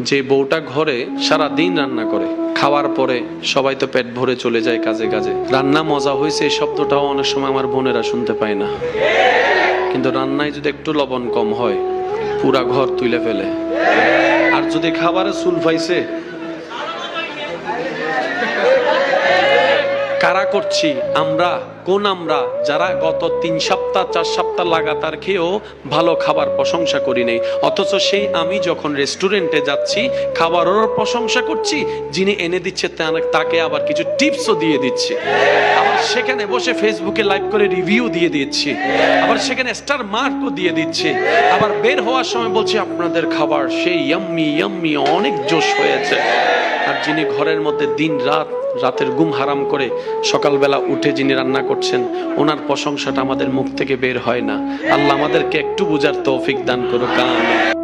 যে বউটা ঘরে সারা দিন রান্না করে, খাওয়ার পরে সবাই তো পেট ভরে চলে যায় কাজে কাজে, রান্না মজা হয়েছে এই শব্দটাও অনেক সময় আমার বোনেরা শুনতে পায় না। কিন্তু রান্নায় যদি একটু লবণ কম হয় পুরা ঘর তুলে ফেলে। আর যদি খাবারে চুল পাইছে, কারা করছি আমরা? কোন আমরা যারা গত 3 সপ্তাহ 4 সপ্তাহ লাগাতার খেয়েও ভালো খাবার প্রশংসা করি নাই, অথচ সেই আমি যখন রেস্টুরেন্টে যাচ্ছি খাবারেরও প্রশংসা করছি, যিনি এনে দিচ্ছে তাকে আবার কিছু টিপসও দিয়ে দিচ্ছি, আবার সেখানে বসে ফেসবুকে লাইভ করে রিভিউ দিয়ে দিচ্ছি, আবার সেখানে স্টার মার্কও দিয়ে দিচ্ছি, আবার বের হওয়ার সময় বলছি আপনাদের খাবার সেই ইয়াম্মি ইয়াম্মি, অনেক জোশ হয়েছে। আর যিনি ঘরের মধ্যে দিন রাতের ঘুম হারাম করে সকালবেলা উঠে যিনি রান্না করছেন, ওনার প্রশংসাটা আমাদের মুখ থেকে বের হয় না। আল্লাহ আমাদেরকে একটু বুঝার তৌফিক দান করুক। আমিন।